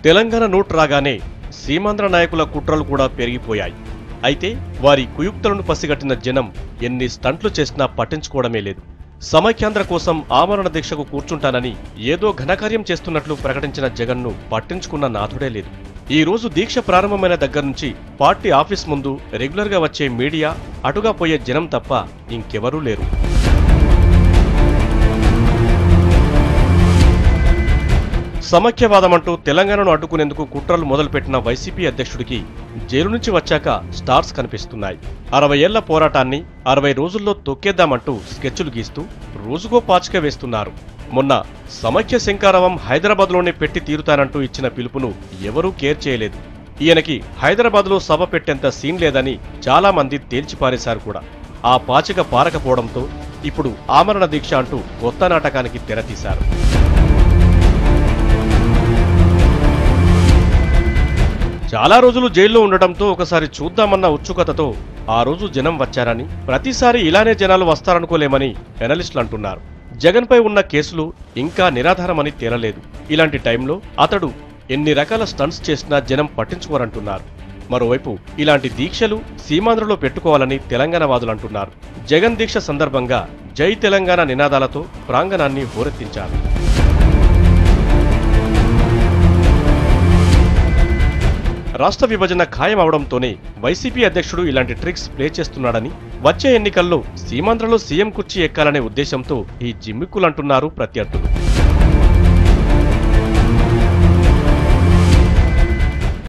Telangana note రాగానే సీమాంధ్ర నాయకుల కుట్రలు కూడా పెరిగిపోయాయి. అయితే వారి కుయుక్తులను పసిగట్టిన జనం ఎన్ని స్టంట్లు చేసినా పట్టించుకోవడమే లేదు. సమైక్యాంధ్ర కోసం ఆమరణ దీక్షకు కూర్చుంటానని ఏదో ఘనకార్యం చేస్తున్నట్లు ప్రకటించిన జగన్ను పట్టించుకున్న నాథుడే లేదు. ఈ రోజు దీక్ష ప్రారంభమైన దగ్గర నుంచి పార్టీ ఆఫీస్ ముందు రెగ్యులర్గా వచ్చే మీడియా, అటుగా పోయే జనం తప్ప ఇంకెవరూ లేరు. సమైక్యవాదమంటూ తెలంగాణను అడ్డుకునేందుకు కుట్రలు మొదలుపెట్టిన వైసీపీ అధ్యక్షుడికి జైలు నుంచి వచ్చాక స్టార్స్ కనిపిస్తున్నాయి. 60 ఏళ్ల పోరాటాన్ని 60 రోజుల్లో తొక్కేద్దామంటూ స్కెచ్లు గీస్తూ రోజుకో పాచిక వేస్తున్నారు. మొన్న సమైక్య శంకారవం హైదరాబాద్లోనే పెట్టి తీరుతానంటూ ఇచ్చిన పిలుపును ఎవరూ కేర్ చేయలేదు. ఈయనకి హైదరాబాద్లో సభ పెట్టేంత సీన్ లేదని చాలా మంది తేల్చిపారేశారు కూడా. ఆ పాచిక పారకపోవడంతో ఇప్పుడు ఆమరణ దీక్ష అంటూ కొత్త నాటకానికి తెరతీశారు. చాలా రోజులు జైల్లో ఉండటంతో ఒకసారి చూద్దామన్న ఉత్సుకతతో ఆ రోజు జనం వచ్చారని, ప్రతిసారి ఇలానే జనాలు వస్తారనుకోలేమని ఎనలిస్టులు అంటున్నారు. జగన్పై ఉన్న కేసులు ఇంకా నిరాధారమని తేలలేదు. ఇలాంటి టైంలో అతడు ఎన్ని రకాల స్టంట్స్ చేసినా జనం పట్టించుకోరంటున్నారు. మరోవైపు ఇలాంటి దీక్షలు సీమాంధ్రలో పెట్టుకోవాలని తెలంగాణ వాదులు అంటున్నారు. జగన్ దీక్ష సందర్భంగా జై తెలంగాణ నినాదాలతో ప్రాంగణాన్ని హోరెత్తించారు. రాష్ట్ర విభజన ఖాయం అవడంతోనే వైసీపీ అధ్యక్షుడు ఇలాంటి ట్రిక్స్ ప్లే చేస్తున్నాడని, వచ్చే ఎన్నికల్లో సీమాంధ్రలో సీఎం కుర్చీ ఎక్కాలనే ఉద్దేశంతో ఈ జిమ్మిక్కులంటున్నారు ప్రత్యర్థులు.